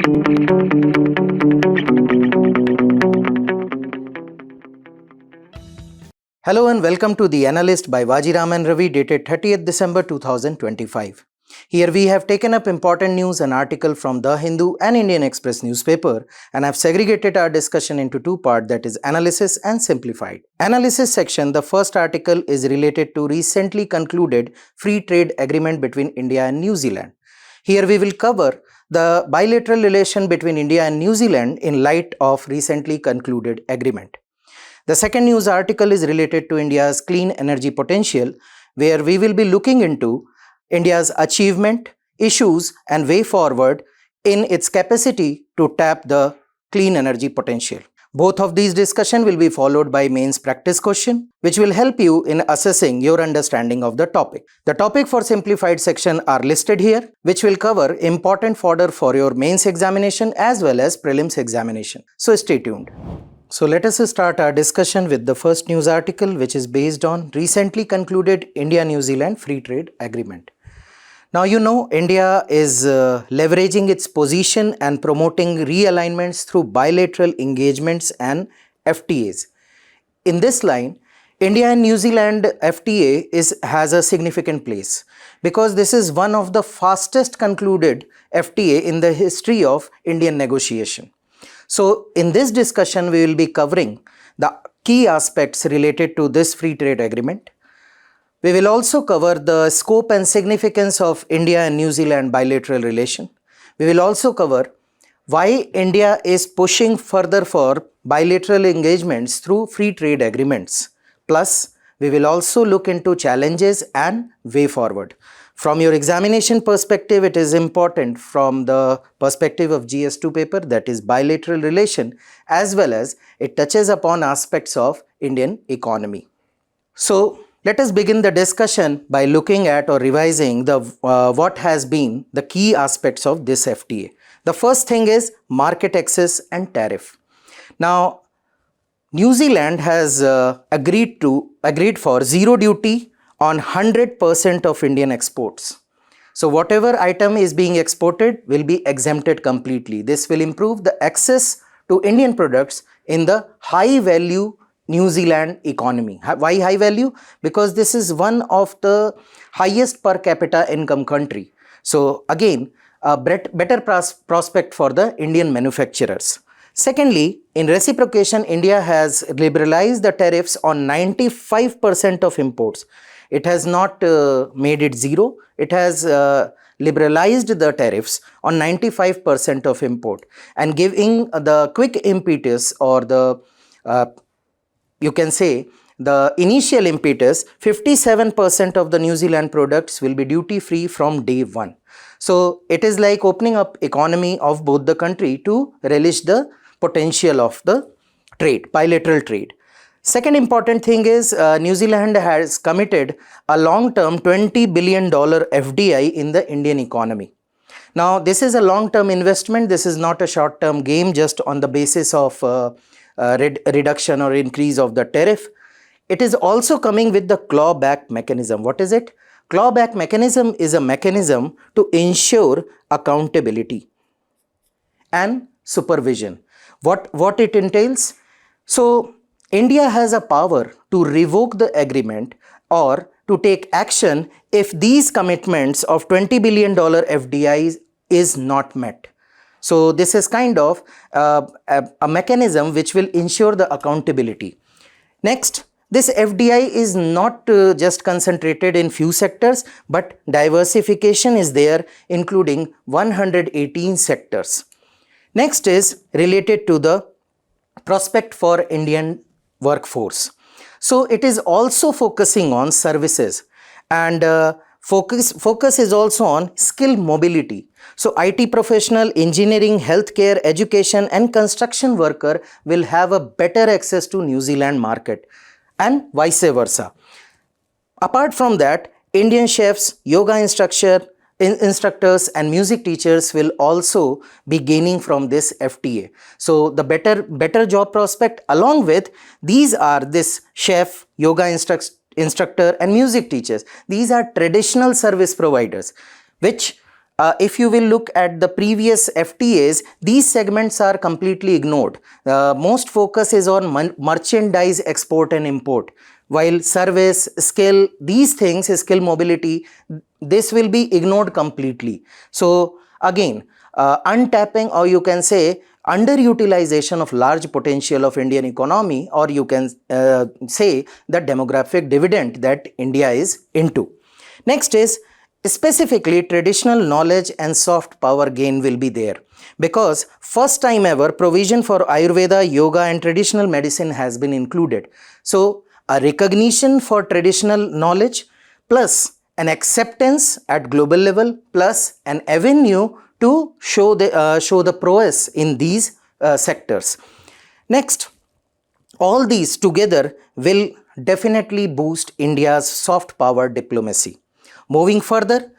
Hello and welcome to the Analyst by Vajiram and Ravi dated 30th December 2025. Here we have taken up important news and article from The Hindu and Indian Express newspaper and have segregated our discussion into two parts, that is analysis and simplified. Analysis section, the first article is related to recently concluded free trade agreement between India and New Zealand. Here we will cover the bilateral relation between India and New Zealand in light of recently concluded agreement. The second news article is related to India's clean energy potential, where we will be looking into India's achievement, issues and way forward in its capacity to tap the clean energy potential. Both of these discussions will be followed by mains practice question, which will help you in assessing your understanding of the topic. The topic for simplified section are listed here, which will cover important fodder for your mains examination as well as prelims examination. So stay tuned. So let us start our discussion with the first news article, which is based on recently concluded India-New Zealand Free Trade Agreement. Now you know India is leveraging its position and promoting realignments through bilateral engagements and FTAs. In this line, India and New Zealand FTA has a significant place because this is one of the fastest concluded FTA in the history of Indian negotiation. So in this discussion, we will be covering the key aspects related to this free trade agreement. We will also cover the scope and significance of India and New Zealand bilateral relation. We will also cover why India is pushing further for bilateral engagements through free trade agreements. Plus, we will also look into challenges and way forward. From your examination perspective, it is important from the perspective of GS2 paper, that is bilateral relation, as well as it touches upon aspects of Indian economy. So let us begin the discussion by looking at or revising the what has been the key aspects of this FTA. The first thing is market access and tariff. Now, New Zealand has agreed for zero duty on 100% of Indian exports. So whatever item is being exported will be exempted completely. This will improve the access to Indian products in the high value New Zealand economy. Why high value? Because this is one of the highest per capita income country. So again, a better prospect for the Indian manufacturers. Secondly, in reciprocation, India has liberalized the tariffs on 95% of imports. It has not made it zero. It has liberalized the tariffs on 95% of import and giving the quick impetus or the you can say the initial impetus, 57% of the New Zealand products will be duty free from day one. So it is like opening up economy of both the country to relish the potential of the trade, bilateral trade. Second important thing is New Zealand has committed a long-term $20 billion FDI in the Indian economy. Now this is a long-term investment. This is not a short-term game just on the basis of reduction or increase of the tariff. It is also coming with the clawback mechanism. What is it? Clawback mechanism is a mechanism to ensure accountability and supervision. What it entails? So India has a power to revoke the agreement or to take action if these commitments of $20 billion FDI is not met. So this is kind of a mechanism which will ensure the accountability. Next, this FDI is not just concentrated in few sectors, but diversification is there, including 118 sectors. Next is related to the prospect for Indian workforce. So it is also focusing on services and focus is also on skill mobility. So IT professional, engineering, healthcare, education and construction worker will have a better access to New Zealand market and vice versa. Apart from that, Indian chefs, yoga instructors and music teachers will also be gaining from this FTA. So the better job prospect along with these are this chef, yoga instructor and music teachers. These are traditional service providers which if you will look at the previous FTAs, these segments are completely ignored. Most focus is on merchandise export and import, while service, skill, these things, skill mobility, this will be ignored completely. So again, untapping, or you can say underutilization of large potential of Indian economy, or you can say the demographic dividend that India is into. Next is specifically traditional knowledge and soft power gain will be there, because first time ever provision for Ayurveda, yoga and traditional medicine has been included. So a recognition for traditional knowledge plus an acceptance at global level plus an avenue to show the prowess in these sectors. Next, all these together will definitely boost India's soft power diplomacy. Moving further,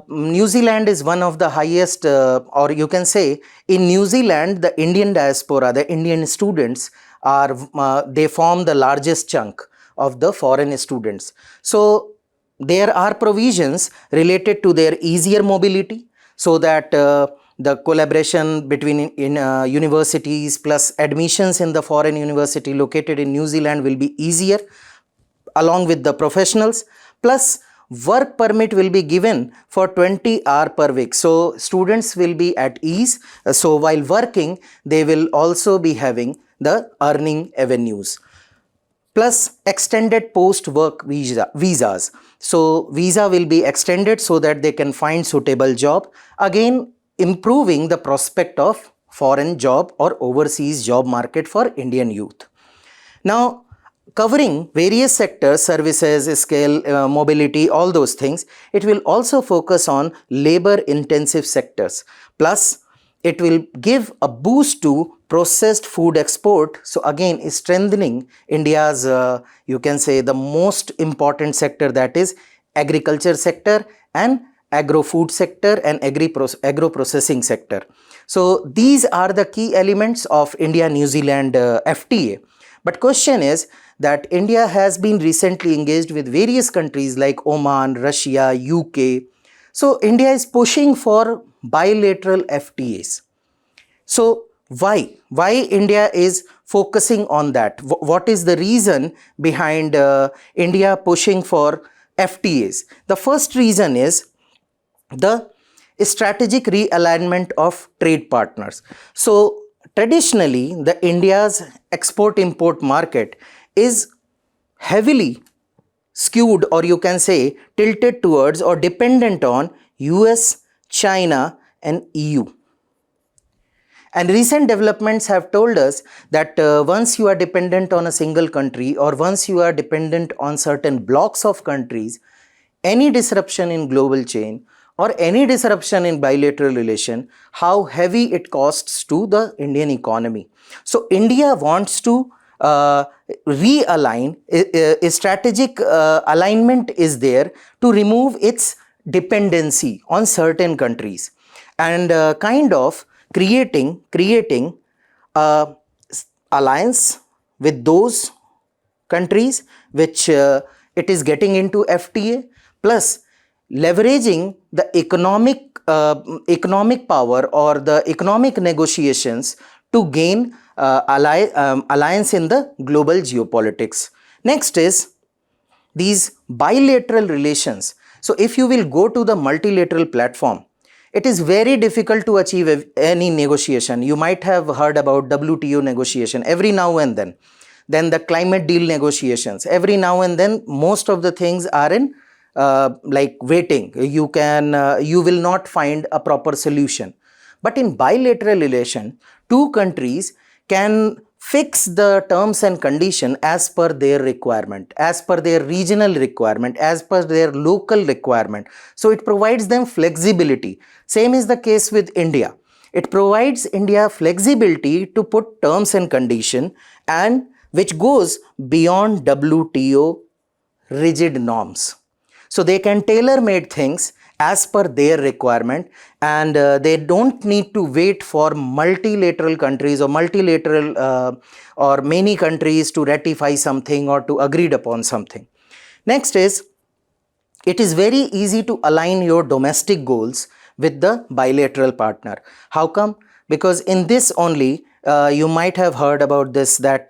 New Zealand is one of the highest, or you can say in New Zealand, the Indian diaspora, the Indian students are, they form the largest chunk of the foreign students. So there are provisions related to their easier mobility, so that the collaboration between universities plus admissions in the foreign university located in New Zealand will be easier, along with the professionals, plus work permit will be given for 20 hours per week. So students will be at ease. So while working, they will also be having the earning avenues. Plus extended post-work visas. So visa will be extended so that they can find suitable job. Again, improving the prospect of foreign job or overseas job market for Indian youth. Now, covering various sectors, services, skill, mobility, all those things, it will also focus on labor intensive sectors. Plus, it will give a boost to processed food export. So again, strengthening India's, you can say the most important sector, that is agriculture sector and agro-food sector and agro-processing sector. So these are the key elements of India-New Zealand FTA. But question is that India has been recently engaged with various countries like Oman, Russia, UK. So India is pushing for bilateral FTAs. So why India is focusing on that? What is the reason behind India pushing for FTAs? The first reason is the strategic realignment of trade partners. So traditionally, the India's export-import market is heavily skewed, or you can say tilted towards or dependent on US, China and EU. And recent developments have told us that once you are dependent on a single country, or once you are dependent on certain blocks of countries, any disruption in global chain or any disruption in bilateral relation, how heavy it costs to the Indian economy. So India wants to realign, a strategic alignment is there to remove its dependency on certain countries, and kind of creating alliance with those countries which it is getting into FTA, plus leveraging the economic power or the economic negotiations to gain alliance in the global geopolitics. Next is these bilateral relations. So if you will go to the multilateral platform, it is very difficult to achieve any negotiation. You might have heard about WTO negotiation every now and then. Then the climate deal negotiations. Every now and then, most of the things are in like waiting. You will not find a proper solution. But in bilateral relation, two countries can fix the terms and condition as per their requirement, as per their regional requirement, as per their local requirement. So it provides them flexibility. Same is the case with India. It provides India flexibility to put terms and condition, and which goes beyond WTO rigid norms. So they can tailor-made things as per their requirement, and they don't need to wait for multilateral countries or or many countries to ratify something or to agreed upon something. Next is, it is very easy to align your domestic goals with the bilateral partner. How come? Because in this only, you might have heard about this, that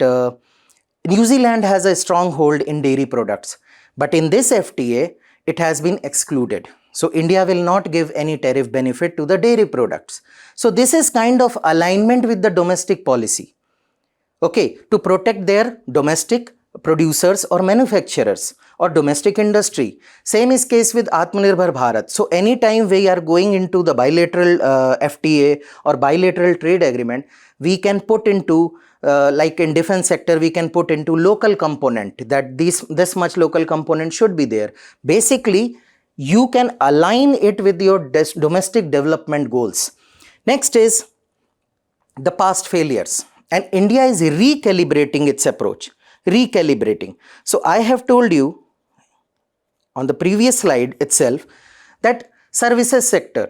New Zealand has a strong hold in dairy products, but in this FTA, it has been excluded. So India will not give any tariff benefit to the dairy products. So this is kind of alignment with the domestic policy, okay, to protect their domestic producers or manufacturers or domestic industry. Same is case with Atmanirbhar Bharat. So anytime we are going into the bilateral FTA or bilateral trade agreement, we can put into like in defense sector, we can put into local component, that this much local component should be there. Basically, you can align it with your domestic development goals. Next is the past failures, and India is recalibrating its approach. Recalibrating. So I have told you on the previous slide itself that services sector,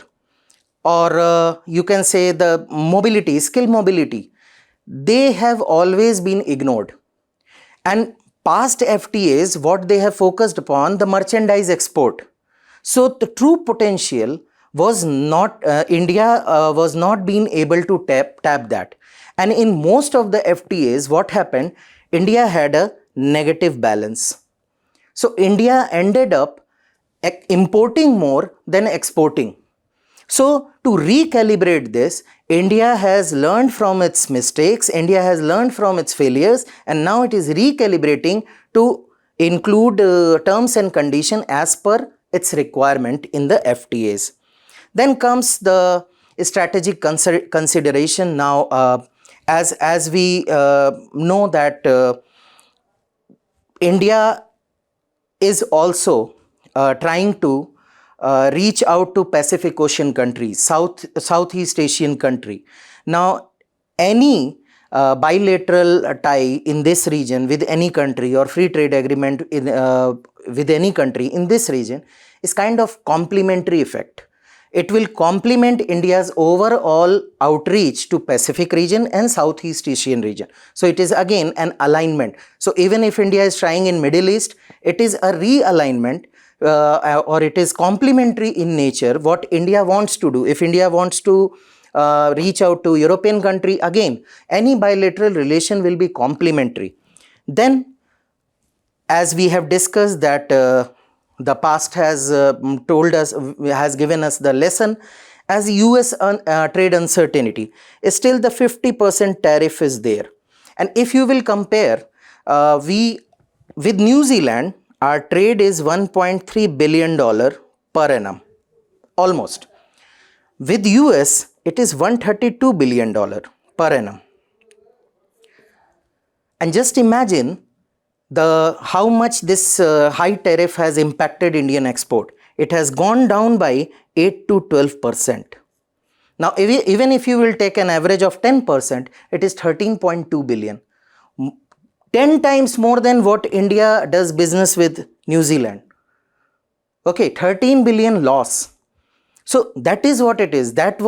or you can say the mobility, skill mobility, they have always been ignored. And past FTAs, what they have focused upon, the merchandise export. So the true potential was not, India was not being able to tap that. And in most of the FTAs, what happened? India had a negative balance. So India ended up importing more than exporting. So to recalibrate this, India has learned from its mistakes, India has learned from its failures, and now it is recalibrating to include terms and conditions as per its requirement in the FTAs. Then comes the strategic consideration. Now, as we know that India is also trying to reach out to Pacific Ocean countries, Southeast Asian country. Now, any bilateral tie in this region with any country, or free trade agreement in, with any country in this region, is kind of complementary effect. It will complement India's overall outreach to Pacific region and Southeast Asian region. So it is again an alignment. So even if India is trying in Middle East, it is a realignment, or it is complementary in nature what India wants to do. If India wants to reach out to European country, again any bilateral relation will be complementary. Then, as we have discussed that the past has told us, has given us the lesson, as US trade uncertainty, still the 50% tariff is there. And if you will compare, with New Zealand, our trade is $1.3 billion per annum, almost. With US, it is $132 billion per annum. And just imagine how much this high tariff has impacted Indian export. It has gone down by 8 to 12%. Now, even if you will take an average of 10%, it is 13.2 billion. 10 times more than what India does business with New Zealand. Okay, 13 billion loss. So that is what it is. That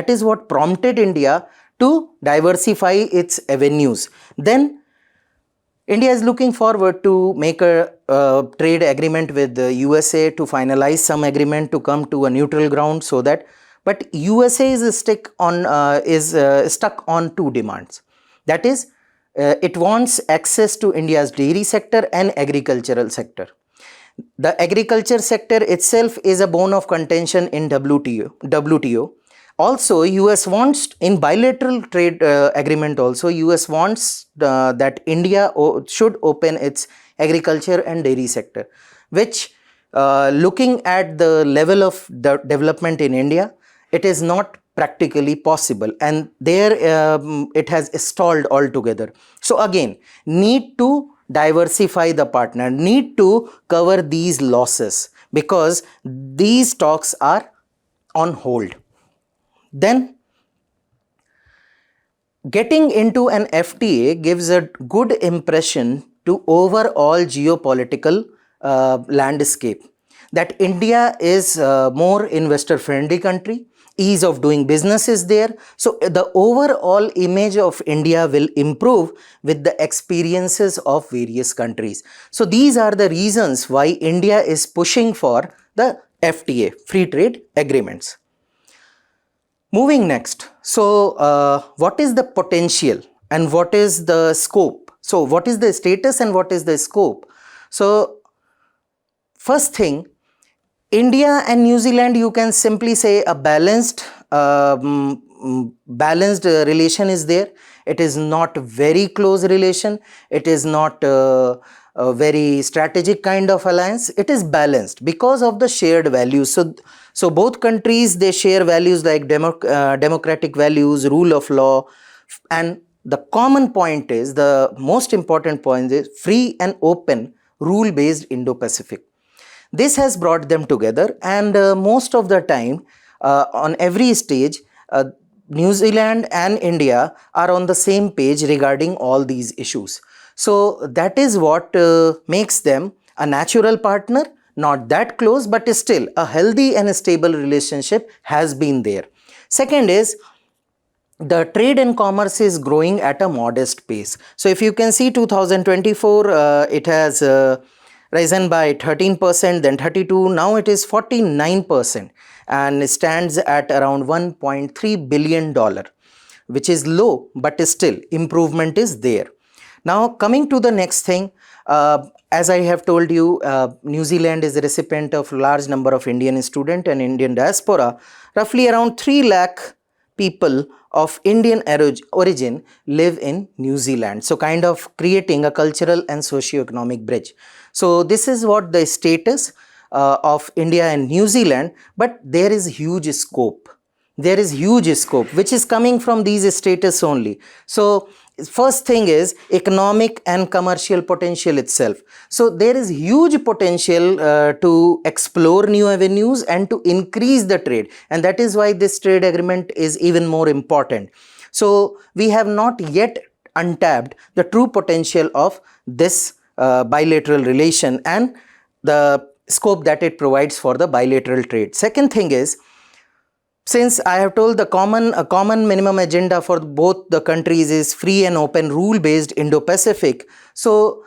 is what prompted India to diversify its avenues. Then India is looking forward to make a trade agreement with the USA, to finalize some agreement to come to a neutral ground, so that, but USA is stuck on two demands. That is, it wants access to India's dairy sector and agricultural sector. The agriculture sector itself is a bone of contention in WTO. Also, US wants, in bilateral trade agreement also, US wants that India should open its agriculture and dairy sector, which looking at the level of the development in India, it is not practically possible, and there it has stalled altogether. So again, need to diversify the partner, need to cover these losses, because these talks are on hold. Then, getting into an FTA gives a good impression to overall geopolitical landscape, that India is a more investor friendly country, ease of doing business is there. So the overall image of India will improve with the experiences of various countries. So these are the reasons why India is pushing for the FTA, free trade agreements. Moving next, so what is the potential and what is the scope? So what is the status and what is the scope? So first thing, India and New Zealand, you can simply say a balanced relation is there. It is not very close relation. It is not a very strategic kind of alliance. It is balanced because of the shared values. So both countries, they share values like democratic values, rule of law, and the common point is, the most important point is free and open rule-based Indo-Pacific. This has brought them together, and most of the time on every stage, New Zealand and India are on the same page regarding all these issues. So that is what makes them a natural partner, not that close, but still a healthy and a stable relationship has been there. Second is, the trade and commerce is growing at a modest pace. So if you can see 2024, it has risen by 13%, then 32, now it is 49% and stands at around $1.3 billion, which is low, but still improvement is there. Now coming to the next thing, as I have told you, New Zealand is a recipient of large number of Indian student and Indian diaspora. Roughly around 3 lakh people of Indian origin live in New Zealand. So kind of creating a cultural and socio-economic bridge. So this is what the status of India and New Zealand, but there is huge scope. There is huge scope which is coming from these status only. So first thing is economic and commercial potential itself. So there is huge potential to explore new avenues and to increase the trade, and that is why this trade agreement is even more important. So we have not yet untapped the true potential of this bilateral relation and the scope that it provides for the bilateral trade. Second thing is, since I have told a common minimum agenda for both the countries is free and open rule-based Indo-Pacific, so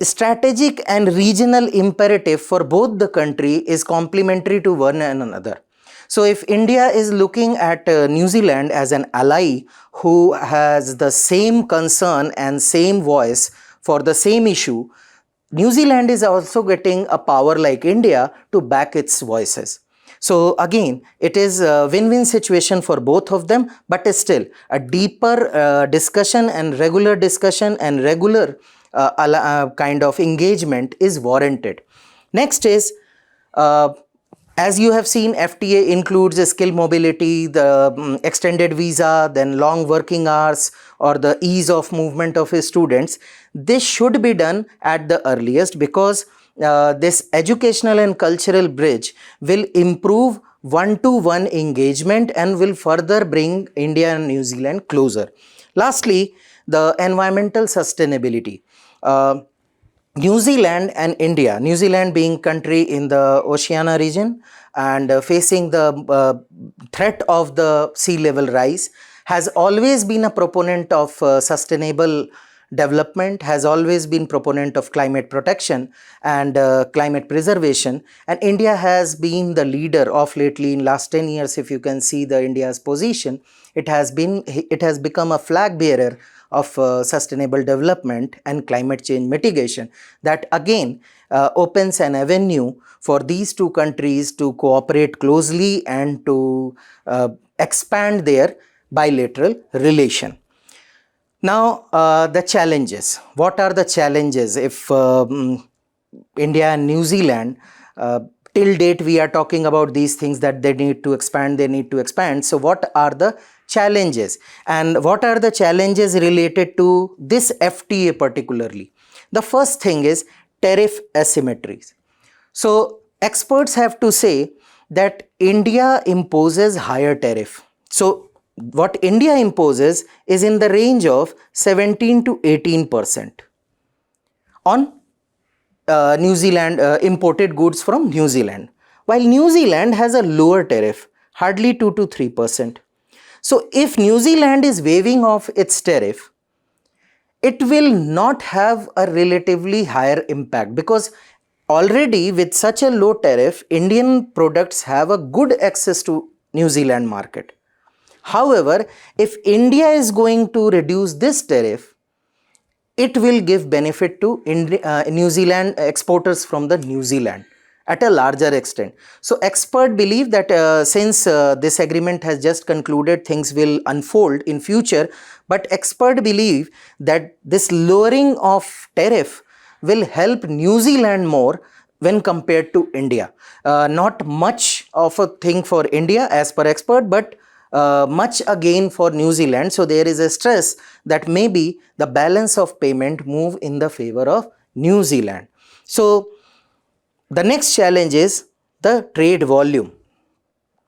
strategic and regional imperative for both the country is complementary to one another. So if India is looking at New Zealand as an ally who has the same concern and same voice for the same issue, New Zealand is also getting a power like India to back its voices. So again, it is a win-win situation for both of them, but still a deeper discussion and regular kind of engagement is warranted. Next is, as you have seen, FTA includes skill mobility, the extended visa, then long working hours, or the ease of movement of students. This should be done at the earliest, because this educational and cultural bridge will improve one-to-one engagement and will further bring India and New Zealand closer. Lastly, the environmental sustainability. New Zealand and India, New Zealand being country in the Oceania region and facing the threat of the sea level rise, has always been a proponent of sustainable development, has always been proponent of climate protection and climate preservation, and India has been the leader of lately in last 10 years. If you can see the India's position, it has become a flag bearer of sustainable development and climate change mitigation. That again opens an avenue for these two countries to cooperate closely and to expand their bilateral relation. Now the challenges. What are the challenges if India and New Zealand, till date we are talking about these things that they need to expand, So what are the challenges, and what are the challenges related to this FTA particularly? The first thing is tariff asymmetries. So experts have to say that India imposes higher tariff. So what India imposes is in the range of 17 to 18% on New Zealand imported goods from New Zealand, while New Zealand has a lower tariff, hardly 2 to 3%. So if New Zealand is waiving off its tariff, it will not have a relatively higher impact, because already with such a low tariff, Indian products have a good access to New Zealand market. However, if India is going to reduce this tariff, it will give benefit to New Zealand exporters from the New Zealand at a larger extent. So experts believe that since this agreement has just concluded, things will unfold in future, but experts believe that this lowering of tariff will help New Zealand more when compared to India. Not much of a thing for India as per expert, but much again for New Zealand. So there is a stress that maybe the balance of payment move in the favor of New Zealand. So the next challenge is the trade volume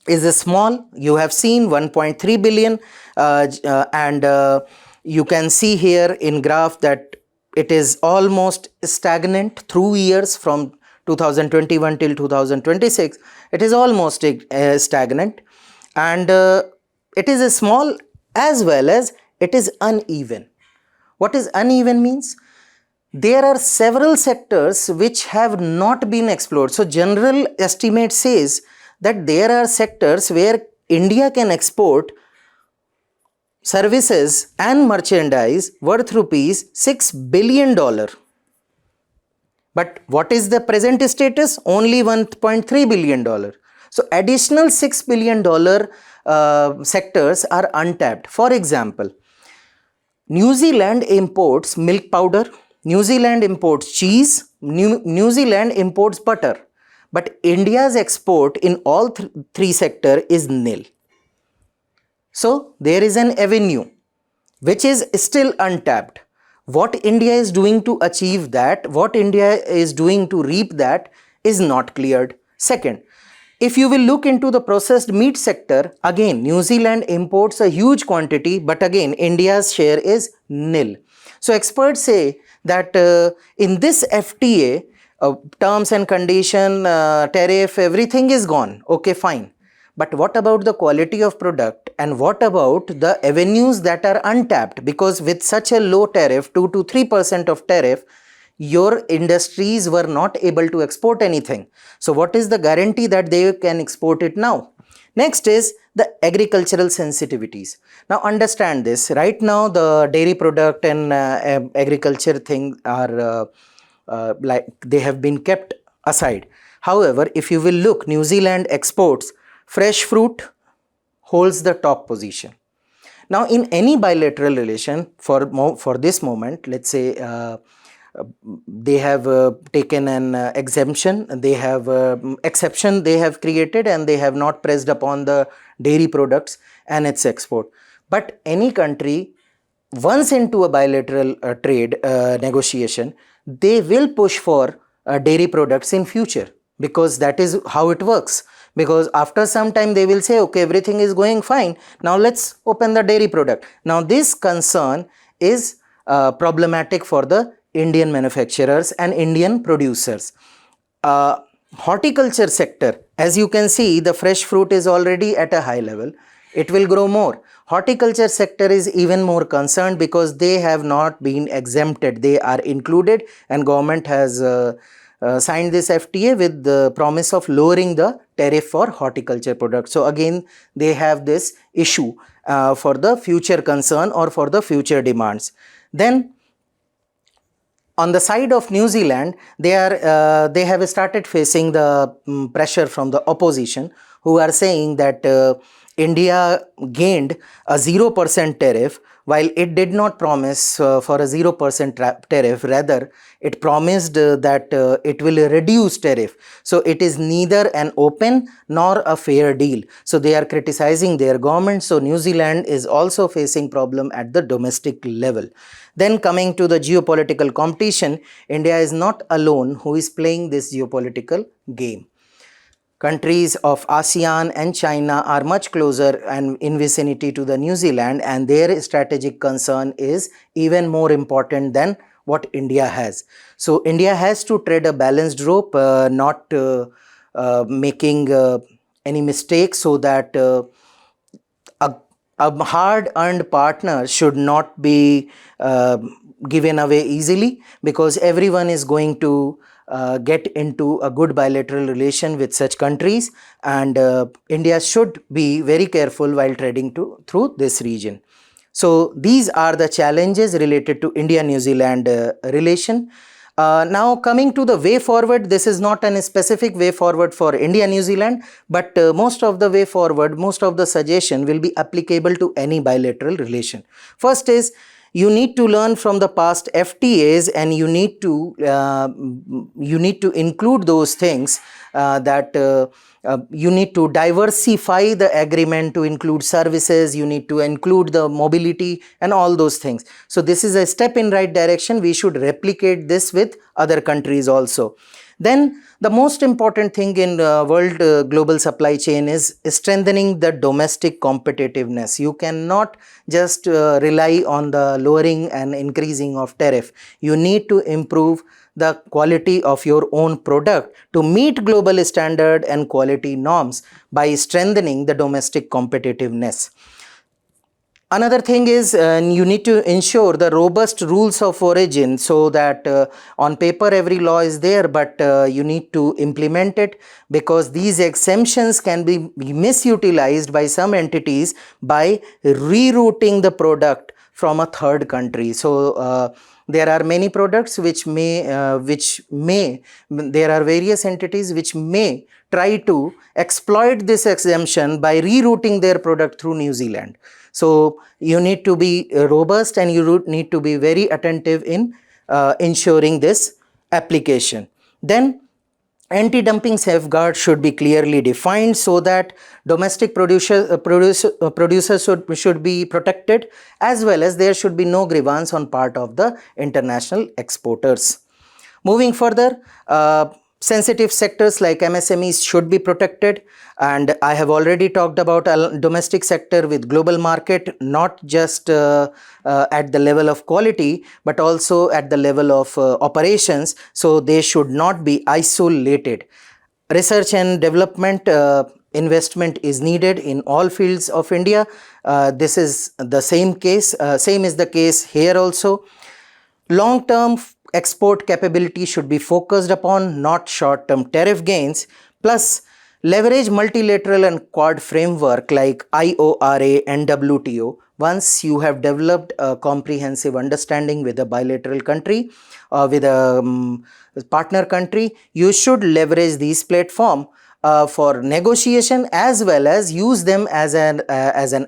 is small. You have seen 1.3 billion and you can see here in graph that it is almost stagnant through years from 2021 till 2026. It is almost stagnant, and it is small as well as it is uneven. What is uneven means? There are several sectors which have not been explored. So general estimate says that there are sectors where India can export services and merchandise worth rupees $6 billion. But what is the present status? Only $1.3 billion. So additional $6 billion sectors are untapped. For example, New Zealand imports milk powder, New Zealand imports cheese, New Zealand imports butter. But India's export in all three sectors is nil. So there is an avenue which is still untapped. What India is doing to achieve that, what India is doing to reap that is not cleared. Second, if you will look into the processed meat sector, again New Zealand imports a huge quantity, but again India's share is nil. So experts say that in this FTA, terms and condition, tariff, everything is gone. Okay, fine. But what about the quality of product, and what about the avenues that are untapped? Because with such a low tariff, 2 to 3% of tariff, your industries were not able to export anything. So what is the guarantee that they can export it now? Next is the agricultural sensitivities. Now understand this. Right now the dairy product and agriculture thing are like they have been kept aside. However, if you will look, New Zealand exports fresh fruit, holds the top position. Now in any bilateral relation, for this moment, let's say they have taken an exemption, they have exception they have created, and they have not pressed upon the dairy products and its export. But any country once into a bilateral trade negotiation, they will push for dairy products in future, because that is how it works. Because after some time they will say, okay, everything is going fine, now let's open the dairy product. Now this concern is problematic for the Indian manufacturers and Indian producers. Horticulture sector, as you can see, the fresh fruit is already at a high level. It will grow more. Horticulture sector is even more concerned because they have not been exempted. They are included, and government has signed this FTA with the promise of lowering the tariff for horticulture products. So again, they have this issue for the future concern or for the future demands. Then on the side of New Zealand, they have started facing the pressure from the opposition, who are saying that India gained a 0% tariff, while it did not promise for a 0% tariff. Rather, it promised that it will reduce tariff. So it is neither an open nor a fair deal. So they are criticizing their government. So New Zealand is also facing problem at the domestic level. Then coming to the geopolitical competition, India is not alone who is playing this geopolitical game. Countries of ASEAN and China are much closer and in vicinity to the New Zealand, and their strategic concern is even more important than what India has. So India has to tread a balanced rope, not making any mistakes, so that a hard-earned partner should not be given away easily, because everyone is going to get into a good bilateral relation with such countries, and India should be very careful while trading through this region. So these are the challenges related to India-New Zealand relation. Now coming to the way forward, this is not a specific way forward for India New Zealand, but most of the way forward, most of the suggestion will be applicable to any bilateral relation. First is, you need to learn from the past FTAs, and you need to include those things that you need to diversify the agreement to include services, you need to include the mobility and all those things. So this is a step in right direction. We should replicate this with other countries also. Then the most important thing in world global supply chain is strengthening the domestic competitiveness. You cannot just rely on the lowering and increasing of tariff. You need to improve the quality of your own product to meet global standard and quality norms by strengthening the domestic competitiveness. Another thing is you need to ensure the robust rules of origin, so that on paper every law is there, but you need to implement it, because these exemptions can be misutilized by some entities by rerouting the product from a third country. So there are many products which may there are various entities which may try to exploit this exemption by rerouting their product through New Zealand. So you need to be robust, and you need to be very attentive in ensuring this application. Then anti-dumping safeguards should be clearly defined, so that domestic producers should be protected, as well as there should be no grievance on part of the international exporters. Moving further, sensitive sectors like MSMEs should be protected, and I have already talked about domestic sector with global market, not just at the level of quality, but also at the level of operations. So they should not be isolated. Research and development investment is needed in all fields of India. This is the same case. Same is the case here also. Long-term export capability should be focused upon, not short-term tariff gains. Plus, leverage multilateral and Quad framework like IORA and WTO. Once you have developed a comprehensive understanding with a bilateral country, with a partner country, you should leverage these platforms for negotiation, as well as use them as an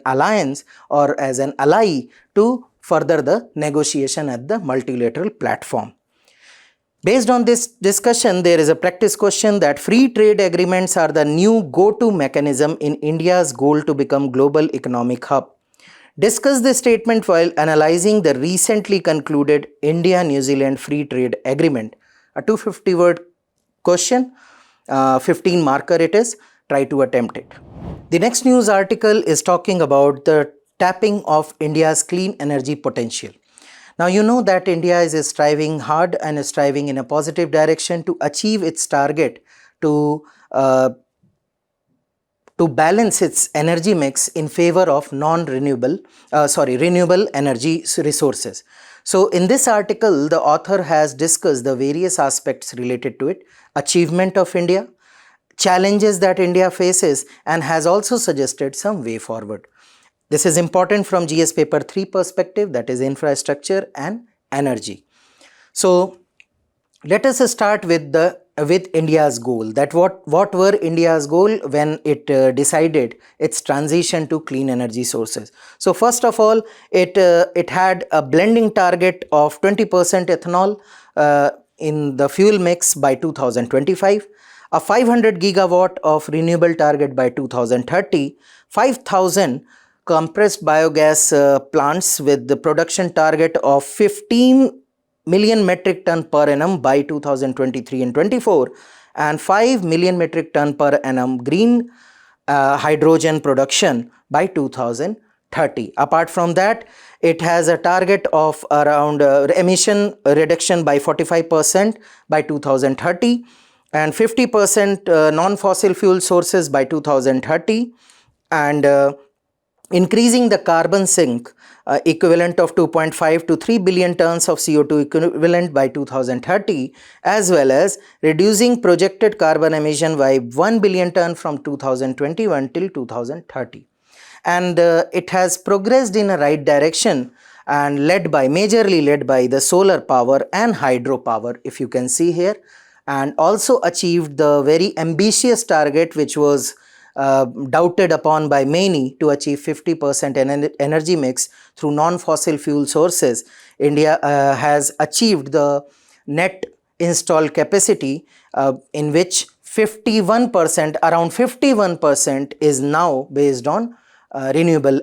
alliance or as an ally to further the negotiation at the multilateral platform. Based on this discussion, there is a practice question that free trade agreements are the new go-to mechanism in India's goal to become global economic hub. Discuss this statement while analyzing the recently concluded India-New Zealand Free Trade Agreement. A 250-word question, 15 marker it is. Try to attempt it. The next news article is talking about the tapping of India's clean energy potential. Now you know that India is striving hard and striving in a positive direction to achieve its target to balance its energy mix in favor of renewable energy resources. So in this article, the author has discussed the various aspects related to it, achievement of India, challenges that India faces, and has also suggested some way forward. This is important from GS paper 3 perspective, that is infrastructure and energy. So let us start with India's goal. That what were India's goal when it decided its transition to clean energy sources. So first of all, it had a blending target of 20% ethanol in the fuel mix by 2025, a 500 gigawatt of renewable target by 2030, 5,000 compressed biogas plants with the production target of 15 million metric ton per annum by 2023 and 24, and 5 million metric ton per annum green hydrogen production by 2030. Apart from that, it has a target of around emission reduction by 45% by 2030 and 50% non-fossil fuel sources by 2030, and increasing the carbon sink equivalent of 2.5 to 3 billion tons of CO2 equivalent by 2030, as well as reducing projected carbon emission by 1 billion ton from 2021 till 2030. And it has progressed in a right direction and majorly led by the solar power and hydropower, if you can see here, and also achieved the very ambitious target which was doubted upon by many to achieve 50% energy mix through non-fossil fuel sources. India has achieved the net installed capacity in which 51%, around 51% is now based on renewable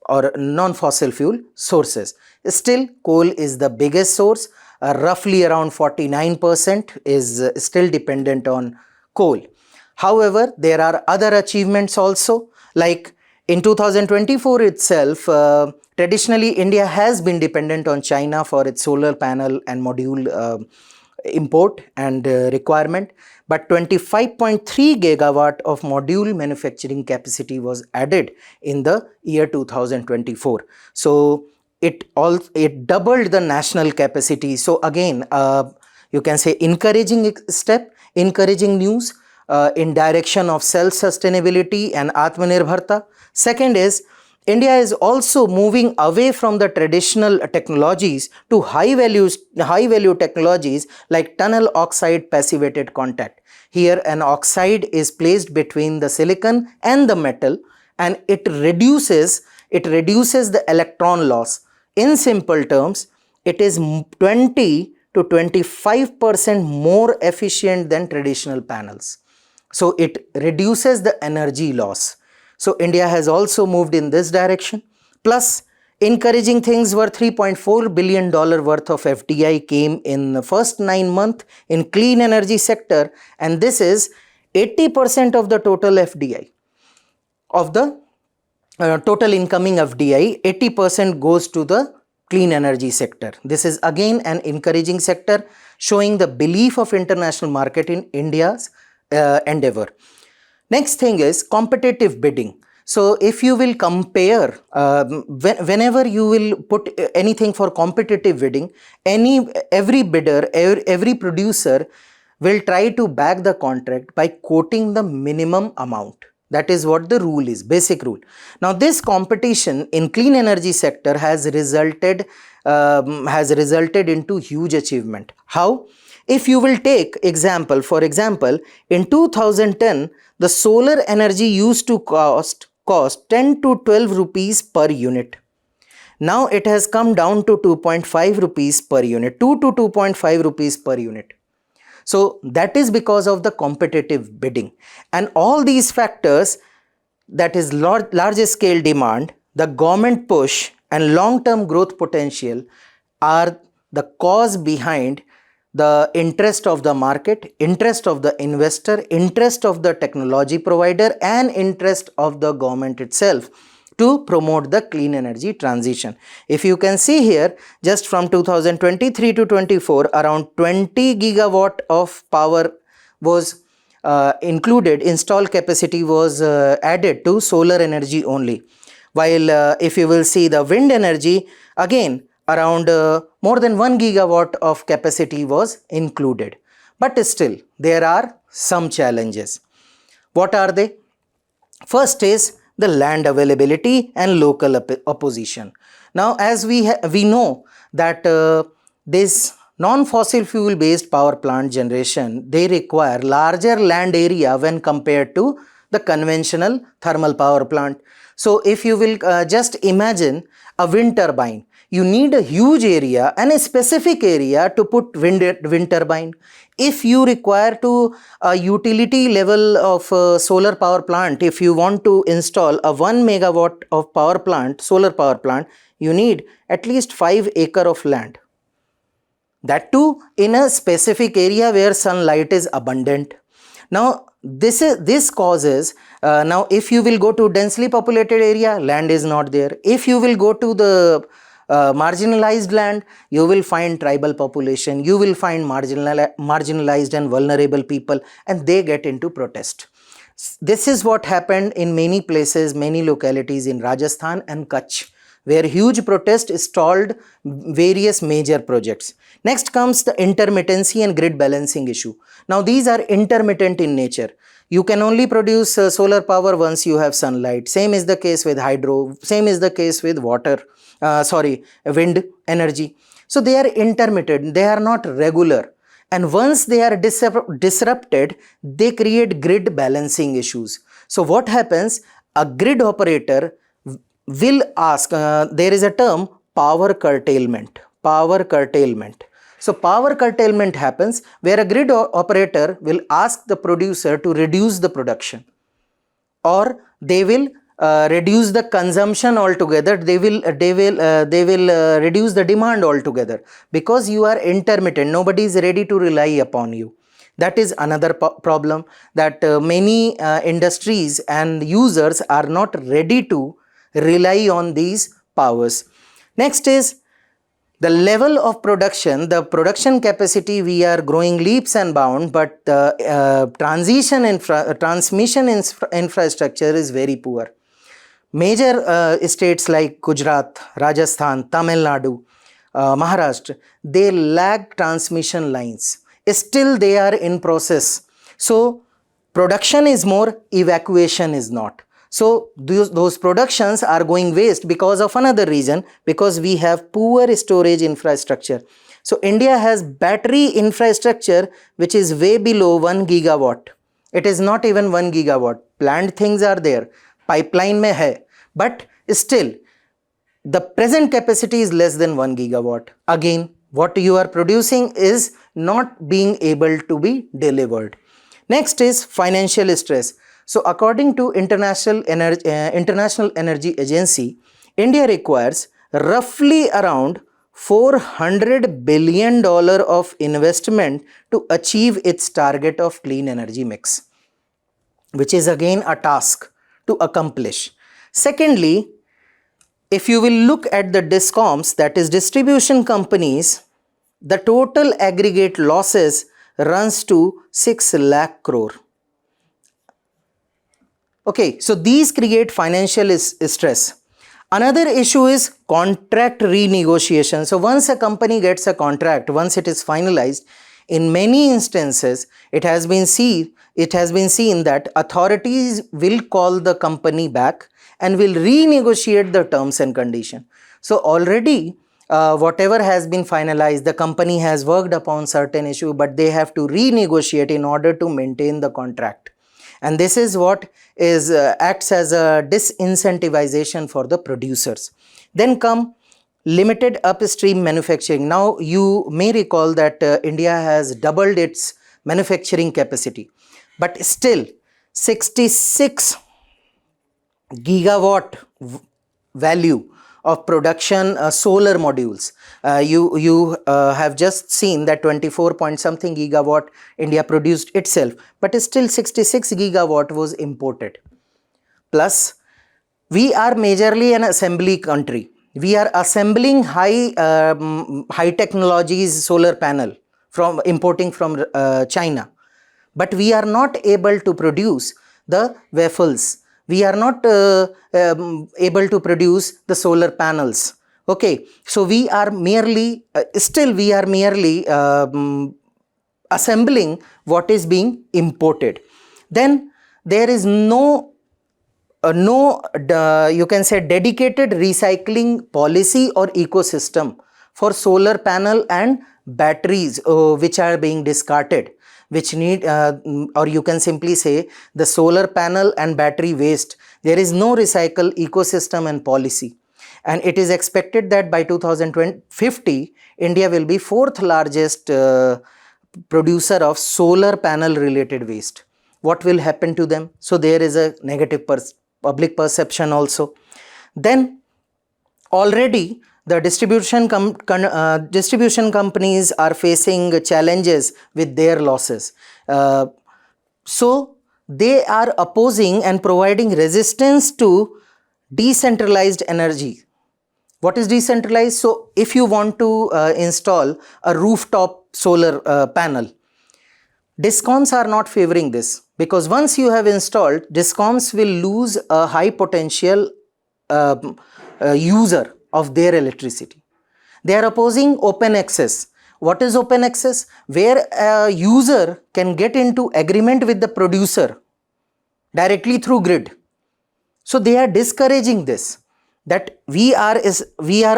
or non-fossil fuel sources. Still, coal is the biggest source. Roughly around 49% is still dependent on coal. However, there are other achievements also, like in 2024 itself, traditionally India has been dependent on China for its solar panel and module import and requirement, but 25.3 gigawatt of module manufacturing capacity was added in the year 2024. So it doubled the national capacity. So again, you can say encouraging step, encouraging news in direction of self-sustainability and Atmanirbharta. Second is, India is also moving away from the traditional technologies to high value technologies like tunnel oxide passivated contact. Here an oxide is placed between the silicon and the metal, and it reduces the electron loss. In simple terms, it is 20 to 25% more efficient than traditional panels. So it reduces the energy loss. So India has also moved in this direction. Plus, encouraging things were $3.4 billion worth of FDI came in the first 9 months in clean energy sector, and this is 80% of the total FDI. Of the total incoming FDI, 80% goes to the clean energy sector. This is again an encouraging sector, showing the belief of international market in India's endeavor. Next thing is competitive bidding. So if you will compare, whenever you will put anything for competitive bidding, every bidder, every producer will try to back the contract by quoting the minimum amount. That is what the rule is, basic rule. Now this competition in clean energy sector has resulted into huge achievement. How? If you will take example, for example, in 2010, the solar energy used to cost 10 to 12 rupees per unit. Now it has come down to 2.5 rupees per unit, 2 to 2.5 rupees per unit. So that is because of the competitive bidding. And all these factors, that is large scale demand, the government push and long-term growth potential, are the cause behind the interest of the market, interest of the investor, interest of the technology provider, and interest of the government itself to promote the clean energy transition. If you can see here, just from 2023 to 24, around 20 gigawatt of power was included, installed capacity was added to solar energy only. While if you will see the wind energy, again around more than 1 gigawatt of capacity was included. But still, there are some challenges. What are they? First is the land availability and local opposition. Now, as we know that this non-fossil fuel based power plant generation, they require larger land area when compared to the conventional thermal power plant. So if you will just imagine a wind turbine, you need a huge area and a specific area to put wind turbine. If you require to a utility level of solar power plant, if you want to install a 1 megawatt of power plant, solar power plant, you need at least 5 acres of land. That too in a specific area where sunlight is abundant. Now this causes, now if you will go to densely populated area, land is not there. If you will go to the marginalized land, you will find tribal population, you will find marginalized and vulnerable people, and they get into protest. This is what happened in many places, many localities in Rajasthan and Kutch, where huge protest stalled various major projects. Next comes the intermittency and grid balancing issue. Now these are intermittent in nature. You can only produce solar power once you have sunlight. Same is the case with hydro. Same is the case with wind energy. So they are intermittent. They are not regular. And once they are disrupted, they create grid balancing issues. So what happens? A grid operator will ask, there is a term, power curtailment. Power curtailment. So power curtailment happens where a grid operator will ask the producer to reduce the production, or they will reduce the consumption altogether. They will reduce the demand altogether, because you are intermittent. Nobody is ready to rely upon you. That is another problem, that many industries and users are not ready to rely on these powers. Next is the level of production, the production capacity. We are growing leaps and bounds, but the transmission infrastructure is very poor. Major states like Gujarat, Rajasthan, Tamil Nadu, Maharashtra, they lack transmission lines. Still they are in process. So production is more, evacuation is not. So those productions are going waste because of another reason, because we have poor storage infrastructure. So India has battery infrastructure which is way below 1 gigawatt. It is not even 1 gigawatt. Planned things are there. Pipeline mein hai. But still, the present capacity is less than 1 gigawatt. Again, what you are producing is not being able to be delivered. Next is financial stress. So according to International Energy Agency, India requires roughly around $400 billion of investment to achieve its target of clean energy mix, which is again a task to accomplish. Secondly, if you will look at the DISCOMs, that is distribution companies, the total aggregate losses runs to 6 lakh crore. Okay, so these create financial stress. Another issue is contract renegotiation. So once a company gets a contract, once it is finalized, in many instances, it has been seen that authorities will call the company back and will renegotiate the terms and conditions. So already whatever has been finalized, the company has worked upon certain issue, but they have to renegotiate in order to maintain the contract. And this is what acts as a disincentivization for the producers. Then come limited upstream manufacturing. Now you may recall that India has doubled its manufacturing capacity, but still 66 gigawatt value of production solar modules. You have just seen that 24 point something gigawatt India produced itself, but still 66 gigawatt was imported. Plus, we are majorly an assembly country. We are assembling high technologies solar panel from importing from China, but we are not able to produce the waffles. We are not able to produce the solar panels. Okay, so we are merely assembling what is being imported. Then there is no you can say dedicated recycling policy or ecosystem for solar panel and batteries which are being discarded, which need or you can simply say the solar panel and battery waste. There is no recycle ecosystem and policy, and it is expected that by 2050 India will be 4th largest producer of solar panel related waste. What will happen to them? So there is a negative public perception also. Then already the distribution companies are facing challenges with their losses. So they are opposing and providing resistance to decentralized energy. What is decentralized? So if you want to install a rooftop solar panel, DISCOMs are not favoring this. because once you have installed, DISCOMs will lose a high potential user of their electricity. They are opposing open access. What is open access? Where a user can get into agreement with the producer directly through grid. So they are discouraging this, that we are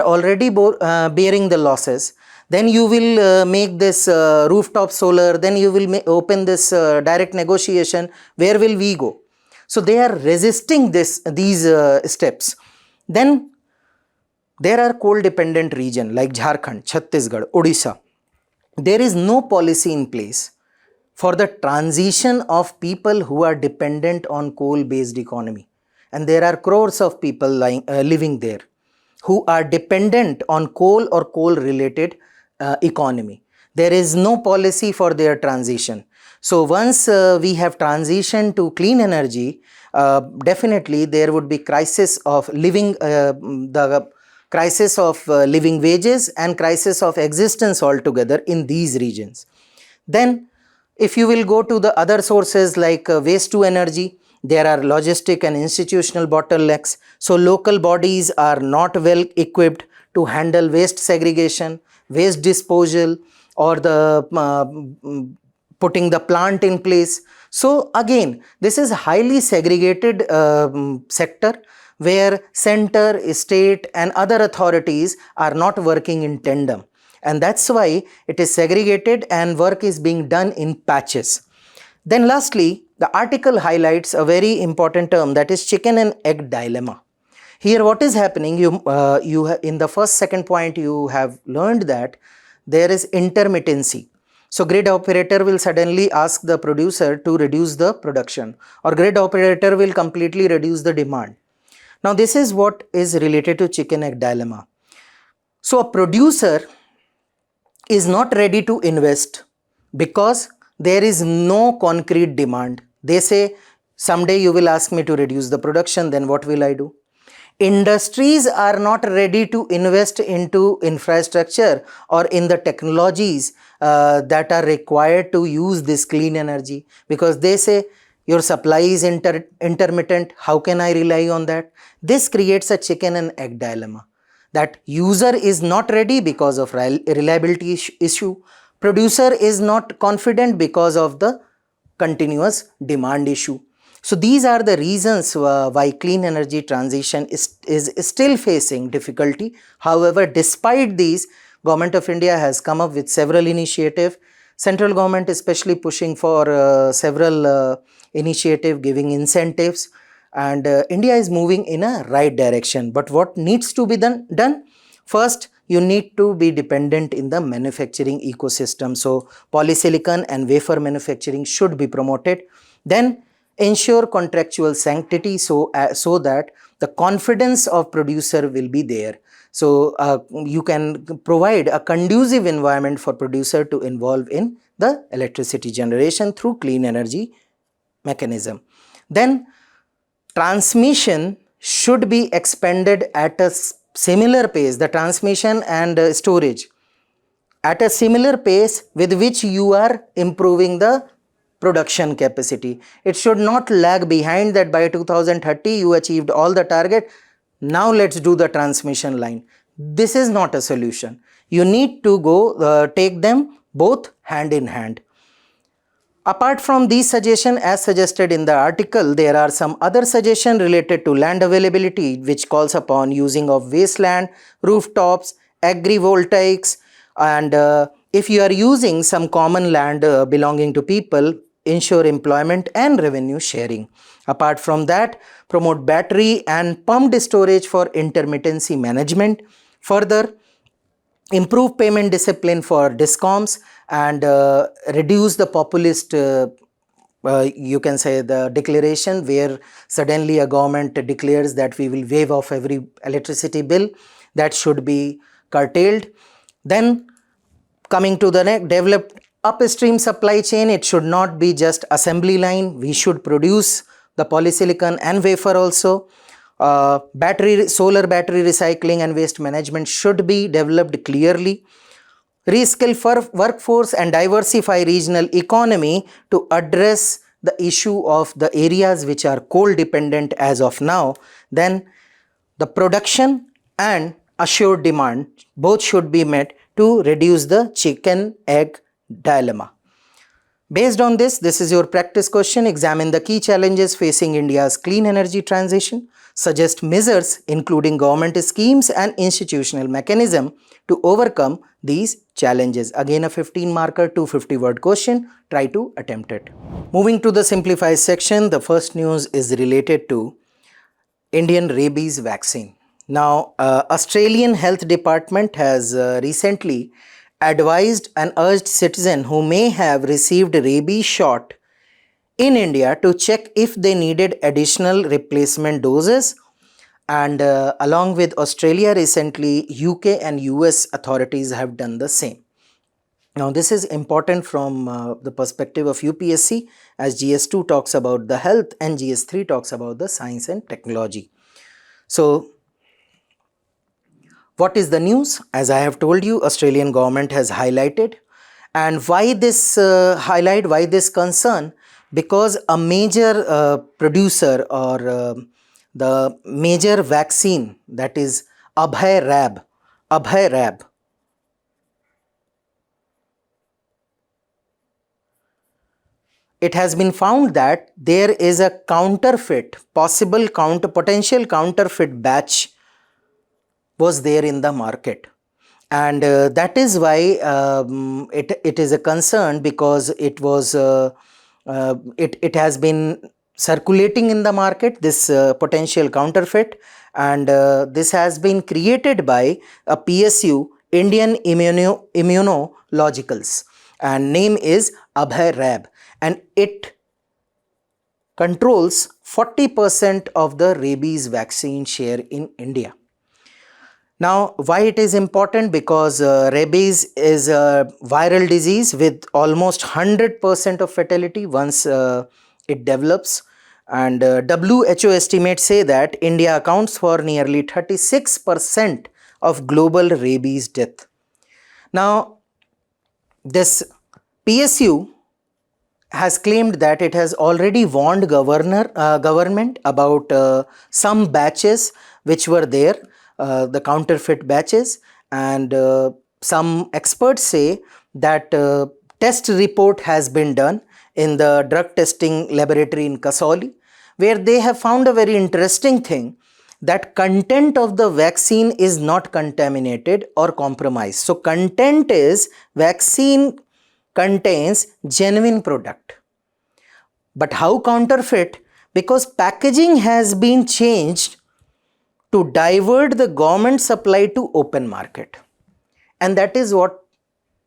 already bearing the losses. Then you will make this rooftop solar, then you will open this direct negotiation. Where will we go? So they are resisting these steps. Then there are coal dependent regions like Jharkhand, Chhattisgarh, Odisha. There is no policy in place for the transition of people who are dependent on coal based economy. And there are crores of people living there who are dependent on coal or coal related economy. There is no policy for their transition. So once we have transitioned to clean energy, definitely there would be crisis of living, crisis of living wages and crisis of existence altogether in these regions. Then if you will go to the other sources like waste to energy, there are logistic and institutional bottlenecks. So local bodies are not well equipped to handle waste segregation, waste disposal, or the putting the plant in place. So again, this is a highly segregated sector where center, state and other authorities are not working in tandem. And that's why it is segregated and work is being done in patches. Then lastly, the article highlights a very important term, that is chicken and egg dilemma. Here what is happening, in the second point you have learned that there is intermittency. So grid operator will suddenly ask the producer to reduce the production, or grid operator will completely reduce the demand. Now this is what is related to chicken egg dilemma. So a producer is not ready to invest because there is no concrete demand. They say, someday you will ask me to reduce the production, then what will I do? Industries are not ready to invest into infrastructure or in the technologies that are required to use this clean energy, because they say your supply is intermittent. How can I rely on that? This creates a chicken and egg dilemma, that user is not ready because of reliability issue. Producer is not confident because of the continuous demand issue. So these are the reasons why clean energy transition is still facing difficulty. However, despite these, Government of India has come up with several initiatives. Central government especially pushing for several initiatives giving incentives, and India is moving in a right direction. But what needs to be done? First, you need to be dependent in the manufacturing ecosystem. So polysilicon and wafer manufacturing should be promoted. Then ensure contractual sanctity so that the confidence of producer will be there. So you can provide a conducive environment for producer to involve in the electricity generation through clean energy mechanism. Then transmission should be expanded at a similar pace, the transmission and storage at a similar pace with which you are improving the production capacity. It should not lag behind, that by 2030 you achieved all the target. Now let's do the transmission line. This is not a solution. You need to go take them both hand in hand. Apart from these suggestions as suggested in the article, there are some other suggestions related to land availability, which calls upon using of wasteland, rooftops, agrivoltaics, and if you are using some common land belonging to people, ensure employment and revenue sharing. Apart from that, promote battery and pumped storage for intermittency management. Further, improve payment discipline for DISCOMs and reduce the populist, you can say, the declaration where suddenly a government declares that we will waive off every electricity bill. That should be curtailed. Then coming to the next, develop upstream supply chain. It should not be just assembly line. We should produce the polysilicon and wafer also. Solar battery recycling and waste management should be developed clearly. Reskill for workforce and diversify regional economy to address the issue of the areas which are coal dependent as of now, then the production and assured demand both should be met to reduce the chicken egg dilemma. Based on this is your practice question. Examine the key challenges facing India's clean energy transition. Suggest measures including government schemes and institutional mechanism to overcome these challenges. Again a 15 marker 250 word question. Try to attempt it. Moving to the simplified section, the first news is related to Indian rabies vaccine. Now, Australian Health Department has recently advised and urged citizens who may have received rabies shot in India to check if they needed additional replacement doses, and along with Australia recently, UK and US authorities have done the same. Now this is important from the perspective of UPSC, as GS2 talks about the health and GS3 talks about the science and technology. So what is the news? As I have told you, Australian government has highlighted. And why this highlight, why this concern? Because a major producer or the major vaccine, that is Abhay Rab, it has been found that there is a counterfeit, potential counterfeit batch was there in the market, and that is why it is a concern, because it was it has been circulating in the market, this potential counterfeit, and this has been created by a PSU, Indian Immunologicals, and name is Abhay Rab, and it controls 40% of the rabies vaccine share in India. Now, why it is important? Because rabies is a viral disease with almost 100% of fatality once it develops, and WHO estimates say that India accounts for nearly 36% of global rabies death. Now, this PSU has claimed that it has already warned government about some batches which were there, the counterfeit batches, and some experts say that test report has been done in the drug testing laboratory in Kasauli, where they have found a very interesting thing, that content of the vaccine is not contaminated or compromised. So content is vaccine contains genuine product. But how counterfeit? Because packaging has been changed to divert the government supply to open market, and that is what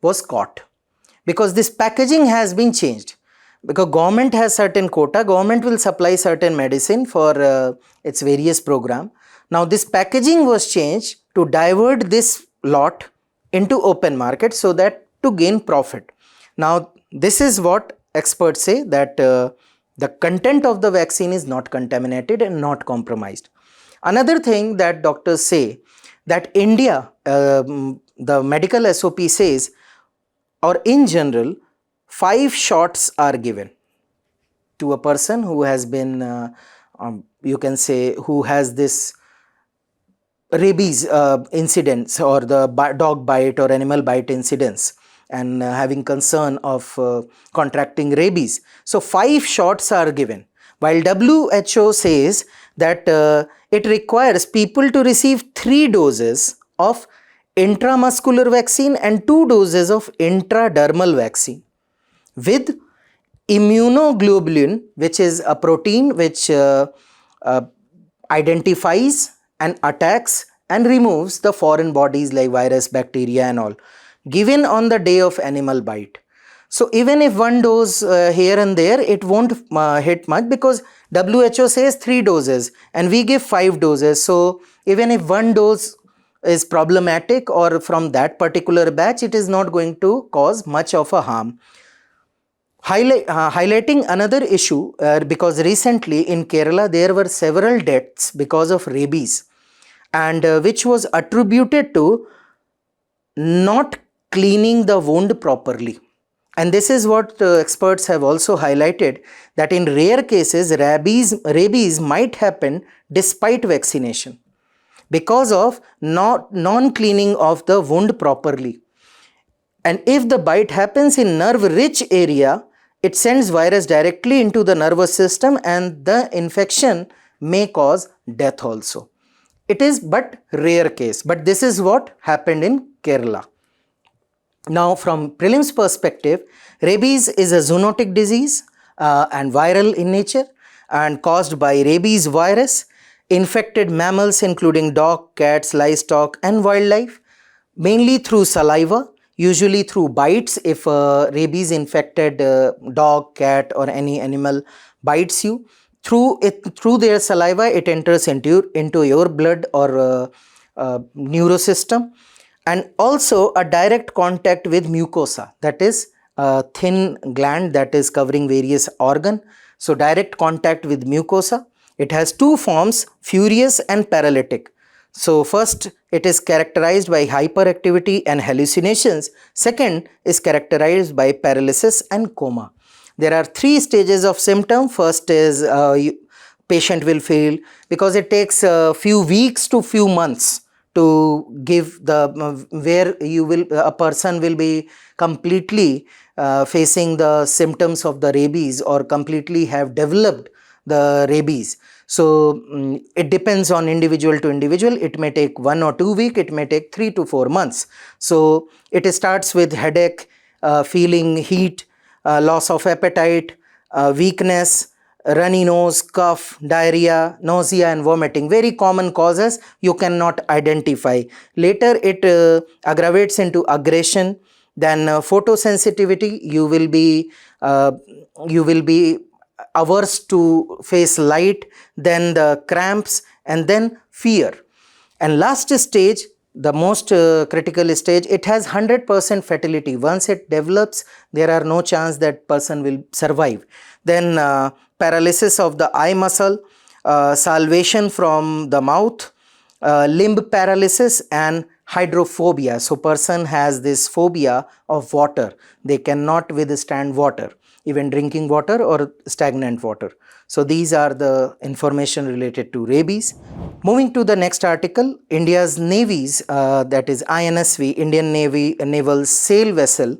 was caught, because this packaging has been changed. Because government has certain quota, government will supply certain medicine for its various program. Now this packaging was changed to divert this lot into open market so that to gain profit. Now this is what experts say, that the content of the vaccine is not contaminated and not compromised. Another thing that doctors say, that India, the medical SOP says, or in general, 5 shots are given to a person who has been, you can say, who has this rabies incidents or the dog bite or animal bite incidents, and having concern of contracting rabies. So 5 shots are given, while WHO says that it requires people to receive 3 doses of intramuscular vaccine and 2 doses of intradermal vaccine with immunoglobulin, which is a protein which identifies and attacks and removes the foreign bodies like virus, bacteria and all, given on the day of animal bite. So even if 1 dose here and there, it won't hit much, because WHO says 3 doses and we give 5 doses. So even if 1 dose is problematic or from that particular batch, it is not going to cause much of a harm. Highlighting another issue, because recently in Kerala there were several deaths because of rabies, and which was attributed to not cleaning the wound properly. And this is what experts have also highlighted, that in rare cases rabies might happen despite vaccination because of non-cleaning of the wound properly. And if the bite happens in nerve-rich area, it sends virus directly into the nervous system and the infection may cause death also. It is but rare case, but this is what happened in Kerala. Now, from prelims perspective, rabies is a zoonotic disease and viral in nature and caused by rabies virus, infected mammals including dog, cats, livestock and wildlife, mainly through saliva, usually through bites. If a rabies infected dog, cat or any animal bites you, through their saliva it enters into your blood or neurosystem. And also a direct contact with mucosa, that is a thin gland that is covering various organ. So direct contact with mucosa. It has two forms, furious and paralytic. So first it is characterized by hyperactivity and hallucinations. Second is characterized by paralysis and coma. There are three stages of symptom. First is patient will feel, because it takes a few weeks to few months to give the where you will a person will be completely facing the symptoms of the rabies or completely have developed the rabies. So it depends on individual to individual. It may take 1 or 2 weeks, it may take 3 to 4 months. So it starts with headache, feeling heat, loss of appetite, weakness, runny nose, cough, diarrhea, nausea and vomiting. Very common causes you cannot identify. Later it aggravates into aggression, then photosensitivity. You will be averse to face light, then the cramps and then fear. And last stage, the most critical stage, it has 100% fatality. Once it develops, there are no chance that person will survive. Then paralysis of the eye muscle, salivation from the mouth, limb paralysis and hydrophobia. So person has this phobia of water. They cannot withstand water, even drinking water or stagnant water. So these are the information related to rabies. Moving to the next article, India's navies, that is INSV, Indian Navy naval sail vessel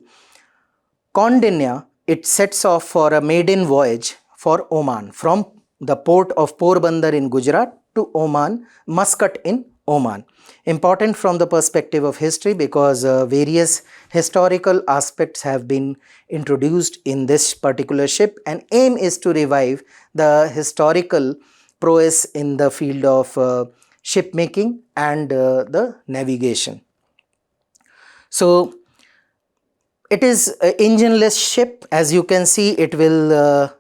Kaundinya, it sets off for a maiden voyage for Oman from the port of Porbandar in Gujarat to Oman, Muscat in Oman. Important from the perspective of history because various historical aspects have been introduced in this particular ship, and aim is to revive the historical prowess in the field of ship making and the navigation. So it is an engineless ship. As you can see, it will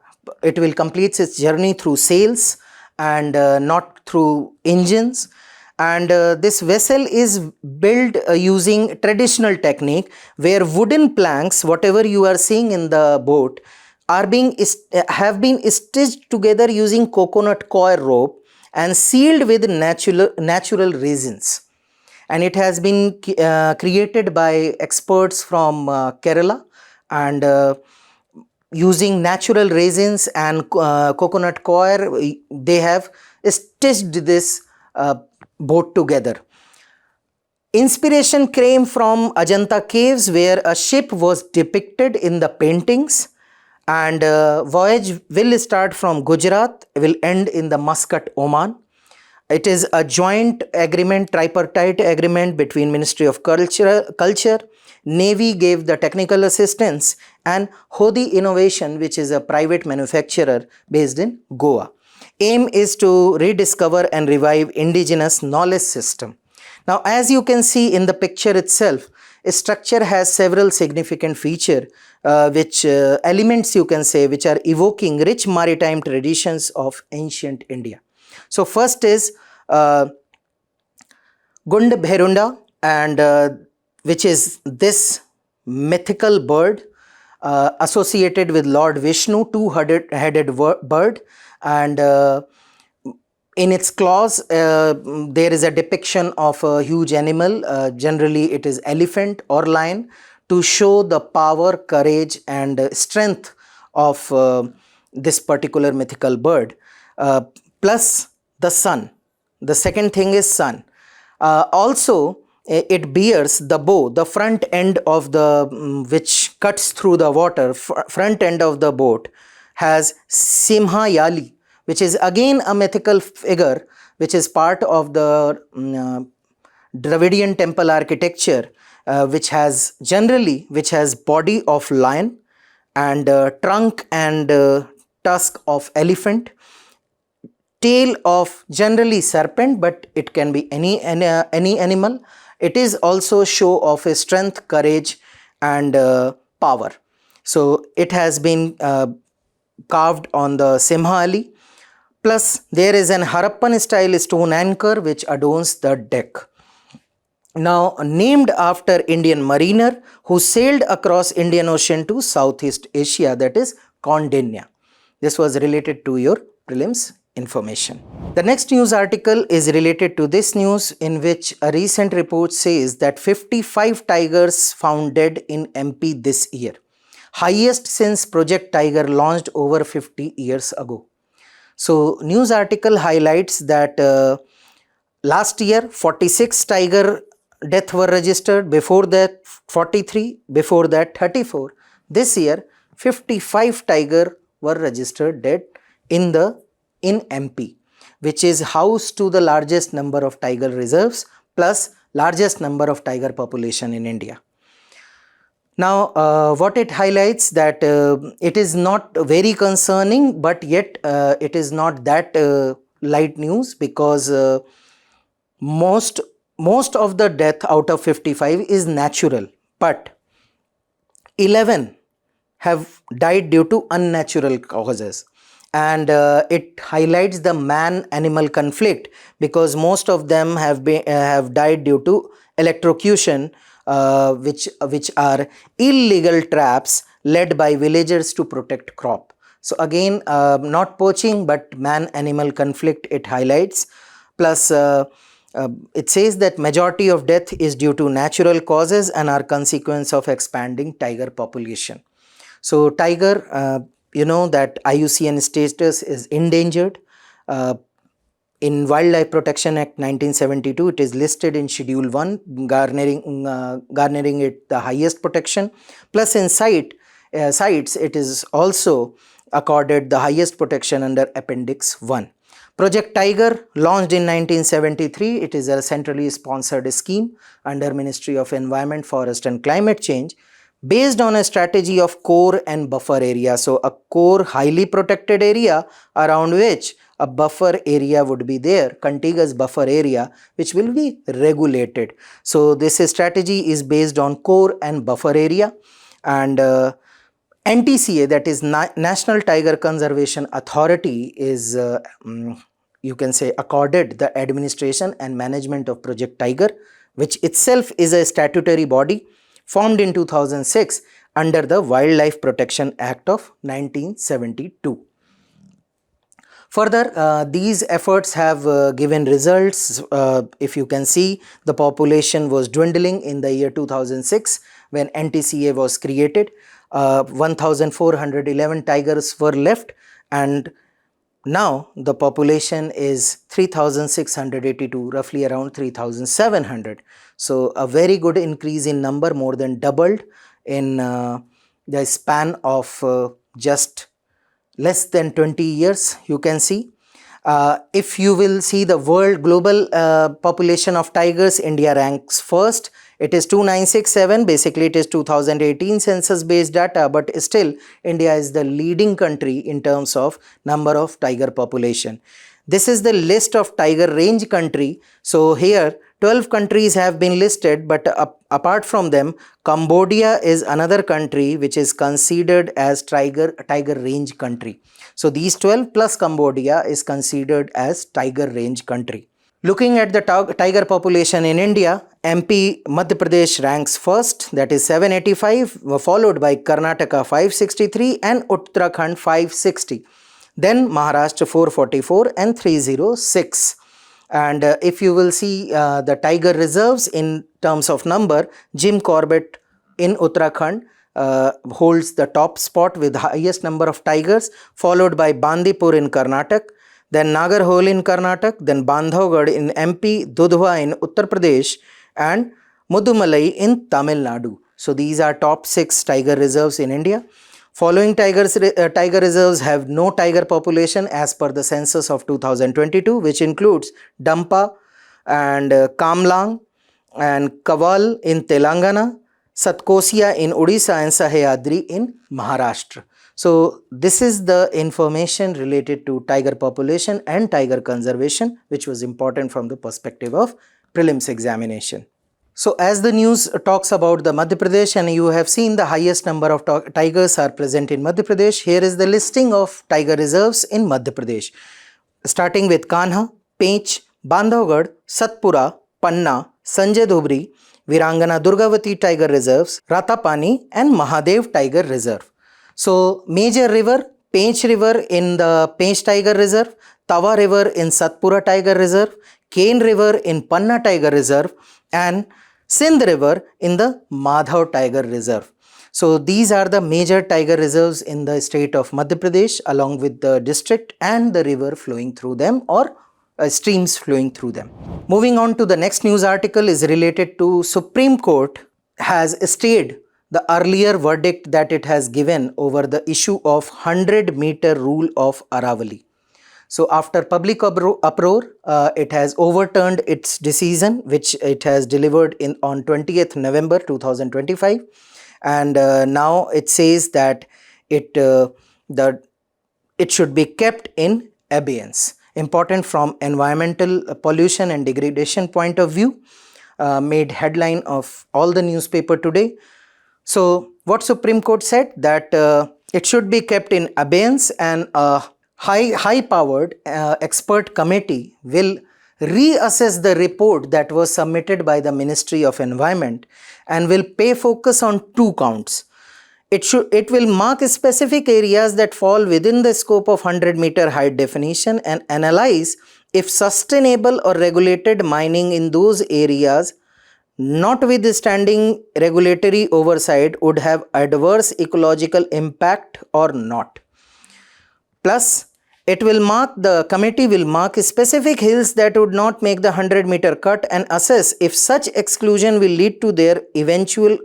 complete its journey through sails and not through engines. And this vessel is built using traditional technique where wooden planks, whatever you are seeing in the boat, have been stitched together using coconut coir rope and sealed with natural resins. And it has been created by experts from Kerala, and using natural resins and coconut coir, they have stitched this boat together. Inspiration came from Ajanta caves where a ship was depicted in the paintings, and voyage will start from Gujarat, will end in the Muscat, Oman. It is a joint agreement, tripartite agreement between Ministry of Culture, Navy gave the technical assistance, and Hodi Innovation, which is a private manufacturer based in Goa. Aim is to rediscover and revive indigenous knowledge system. Now, as you can see in the picture itself, a structure has several significant features, which elements you can say, which are evoking rich maritime traditions of ancient India. So first is Gund Bherunda, and which is this mythical bird associated with Lord Vishnu, two-headed bird, and in its claws there is a depiction of a huge animal. Generally it is elephant or lion to show the power, courage and strength of this particular mythical bird, plus the sun. The second thing is sun. Also, it bears the bow, the front end of the which cuts through the water, front end of the boat has Simha Yali, which is again a mythical figure which is part of the Dravidian temple architecture, which has body of lion and trunk and tusk of elephant, tail of generally serpent, but it can be any animal. It is also show of a strength, courage and power. So it has been carved on the Simhali. Plus there is an Harappan style stone anchor which adorns the deck. Now named after Indian mariner who sailed across Indian Ocean to Southeast Asia, that is Kaundinya. This was related to your prelims information. The next news article is related to this news, in which a recent report says that 55 tigers found dead in MP this year, highest since Project Tiger launched over 50 years ago. So news article highlights that last year 46 tiger deaths were registered, before that 43, before that 34. This year 55 tiger were registered dead in MP, which is house to the largest number of tiger reserves plus largest number of tiger population in India. Now what it highlights that it is not very concerning, but yet it is not that light news, because most of the death out of 55 is natural, but 11 have died due to unnatural causes. And it highlights the man-animal conflict, because most of them have died due to electrocution, which are illegal traps led by villagers to protect crop. So again, not poaching but man-animal conflict it highlights. Plus it says that majority of death is due to natural causes and are consequence of expanding tiger population. So tiger, you know that IUCN status is endangered. In Wildlife Protection Act 1972, it is listed in Schedule 1, garnering it the highest protection. Plus in CITES, it is also accorded the highest protection under Appendix 1. Project Tiger, launched in 1973, it is a centrally sponsored scheme under Ministry of Environment, Forest and Climate Change, based on a strategy of core and buffer area. So a core highly protected area around which a buffer area would be there, contiguous buffer area, which will be regulated. So this strategy is based on core and buffer area. And NTCA, that is National Tiger Conservation Authority, is you can say accorded the administration and management of Project Tiger, which itself is a statutory body formed in 2006 under the Wildlife Protection Act of 1972. Further, these efforts have given results. If you can see, the population was dwindling in the year 2006 when NTCA was created. 1,411 tigers were left, and now the population is 3,682, roughly around 3,700. So a very good increase in number, more than doubled in the span of just less than 20 years, you can see. If you will see the global population of tigers, India ranks first. It is 2967, basically it is 2018 census based data, but still India is the leading country in terms of number of tiger population. This is the list of tiger range country. So here 12 countries have been listed, but apart from them, Cambodia is another country which is considered as tiger range country. So these 12 plus Cambodia is considered as tiger range country. Looking at the tiger population in India, MP Madhya Pradesh ranks first, that is 785, followed by Karnataka 563 and Uttarakhand 560. Then Maharashtra 444 and 306. And if you will see the tiger reserves in terms of number, Jim Corbett in Uttarakhand holds the top spot with highest number of tigers, followed by Bandipur in Karnataka, then Nagarhole in Karnataka, then Bandhavgarh in MP, Dudhwa in Uttar Pradesh, and Mudumalai in Tamil Nadu. So these are top 6 tiger reserves in India. Following tiger reserves have no tiger population as per the census of 2022, which includes Dampa and Kamlang and Kaval in Telangana, Satkosia in Odisha, and Sahyadri in Maharashtra. So this is the information related to tiger population and tiger conservation, which was important from the perspective of prelims examination. So as the news talks about the Madhya Pradesh, and you have seen the highest number of tigers are present in Madhya Pradesh, here is the listing of tiger reserves in Madhya Pradesh. Starting with Kanha, Pench, Bandhavgarh, Satpura, Panna, Sanjay Dhobri, Virangana Durgavati Tiger Reserves, Ratapani and Mahadev Tiger Reserve. So major river, Pench River in the Pench Tiger Reserve, Tawa River in Satpura Tiger Reserve, Kane River in Panna Tiger Reserve, and Sindh River in the Madhav Tiger Reserve. So these are the major tiger reserves in the state of Madhya Pradesh, along with the district and the river flowing through them, or streams flowing through them. Moving on to the next news article is related to Supreme Court has stayed the earlier verdict that it has given over the issue of 100-meter rule of Aravalli. So after public uproar, it has overturned its decision, which it has delivered on 20th November 2025, and now it says that it should be kept in abeyance. Important from environmental pollution and degradation point of view, made headline of all the newspaper today. So what Supreme Court said, that it should be kept in abeyance, and a high-powered expert committee will reassess the report that was submitted by the Ministry of Environment and will pay focus on 2 counts. It will mark specific areas that fall within the scope of 100-meter height definition and analyze if sustainable or regulated mining in those areas, notwithstanding regulatory oversight, would have adverse ecological impact or not. Plus, the committee will mark specific hills that would not make the 100-meter cut and assess if such exclusion will lead to their eventual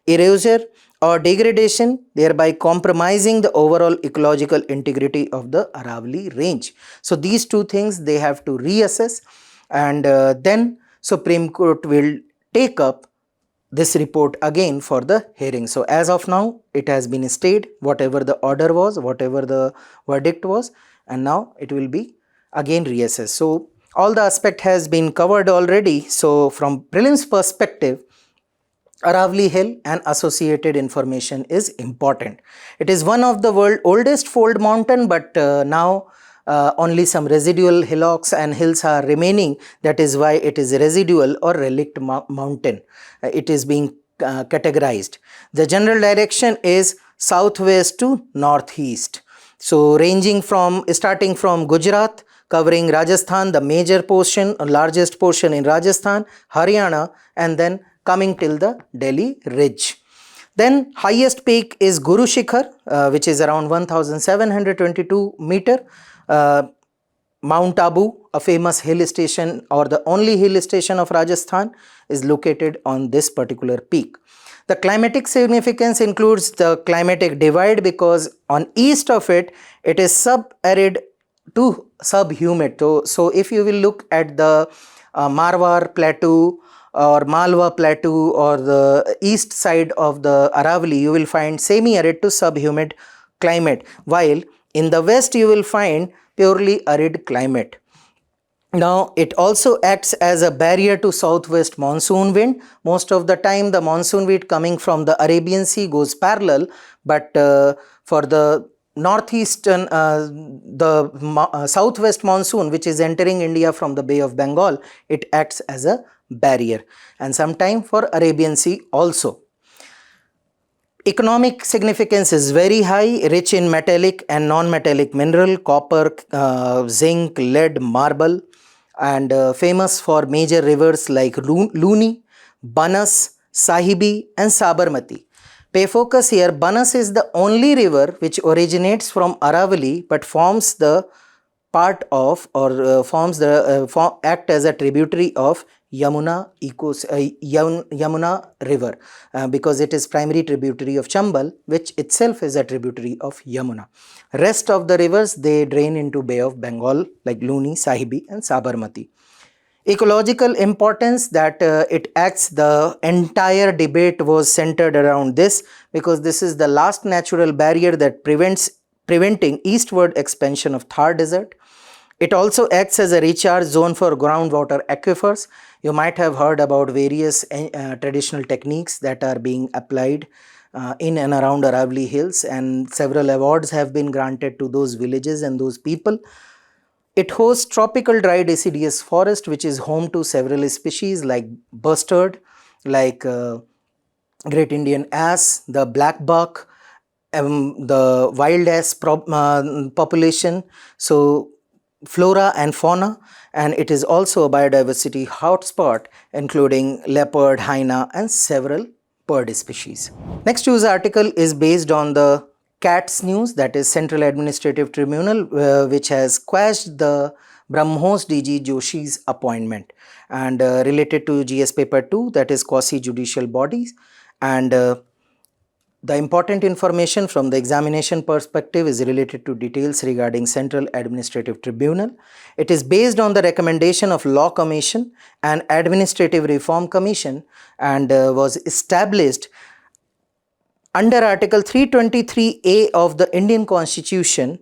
erasure or degradation, thereby compromising the overall ecological integrity of the Aravalli range. So these 2 things they have to reassess, and then Supreme Court will take up this report again for the hearing. So as of now, it has been stayed, whatever the order was, whatever the verdict was, and now it will be again reassessed. So all the aspect has been covered already. So from prelims perspective, Aravalli Hill and associated information is important. It is one of the world's oldest fold mountain, but now only some residual hillocks and hills are remaining. That is why it is a residual or relict mountain. It is being categorized. The general direction is southwest to northeast. So starting from Gujarat, covering Rajasthan, the major portion, largest portion in Rajasthan, Haryana, and then coming till the Delhi ridge. Then highest peak is Guru Shikhar, which is around 1722 meter. Mount Abu, a famous hill station or the only hill station of Rajasthan, is located on this particular peak. The climatic significance includes the climatic divide, because on east of it, it is sub-arid to sub-humid. So if you will look at the Marwar Plateau or Malwa Plateau or the east side of the Aravalli, you will find semi-arid to sub-humid climate, while in the west you will find purely arid climate. Now it also acts as a barrier to southwest monsoon wind. Most of the time the monsoon wind coming from the Arabian Sea goes parallel, but for the northeastern, southwest monsoon, which is entering India from the Bay of Bengal, it acts as a barrier, and sometime for Arabian Sea also. Economic significance is very high, rich in metallic and non-metallic mineral, copper, zinc, lead, marble, and famous for major rivers like Luni, Banas, Sahibi and Sabarmati. Pay focus here, Banas is the only river which originates from Aravalli but forms the part of or act as a tributary of Yamuna river because it is primary tributary of Chambal, which itself is a tributary of Yamuna. Rest of the rivers, they drain into Bay of Bengal like Luni, Sahibi and Sabarmati. Ecological importance, that it acts, the entire debate was centered around this because this is the last natural barrier that preventing eastward expansion of Thar Desert. It also acts as a recharge zone for groundwater aquifers. You might have heard about various traditional techniques that are being applied in and around Aravalli Hills, and several awards have been granted to those villages and those people. It hosts tropical dry deciduous forest which is home to several species like bustard, like great Indian ass, the black buck, the wild ass population, so flora and fauna, and it is also a biodiversity hotspot including leopard, hyena and several bird species. Next news article is based on the CATS news, that is Central Administrative Tribunal, which has quashed the BrahMos DG Joshi's appointment, and related to GS paper 2, that is quasi judicial bodies, and the important information from the examination perspective is related to details regarding Central Administrative Tribunal. It is based on the recommendation of Law Commission and Administrative Reform Commission, and was established under Article 323A of the Indian Constitution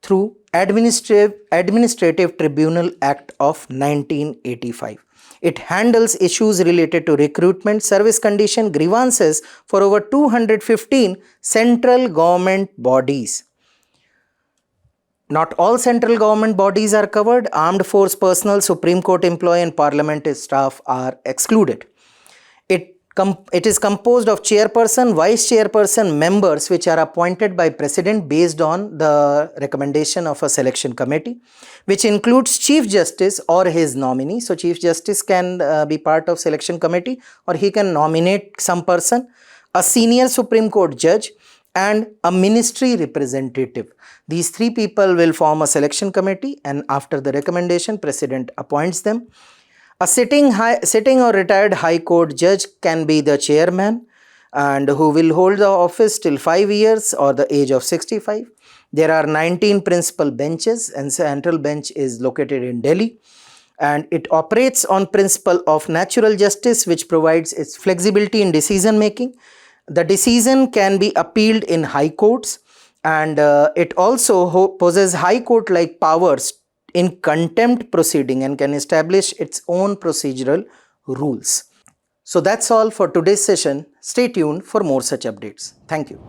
through Administrative Tribunal Act of 1985. It handles issues related to recruitment, service condition, grievances for over 215 central government bodies. Not all central government bodies are covered. Armed force personnel, Supreme Court employee and parliament staff are excluded. It is composed of chairperson, vice chairperson, members which are appointed by president based on the recommendation of a selection committee, which includes chief justice or his nominee. So chief justice can be part of selection committee, or he can nominate some person, a senior Supreme Court judge and a ministry representative. These three people will form a selection committee, and after the recommendation, president appoints them. A sitting or retired High Court judge can be the chairman, and who will hold the office till 5 years or the age of 65. There are 19 principal benches, and central bench is located in Delhi, and it operates on principle of natural justice, which provides its flexibility in decision making. The decision can be appealed in high courts, and it also possesses high court like powers in contempt proceeding and can establish its own procedural rules. So that's all for today's session. Stay tuned for more such updates. Thank you.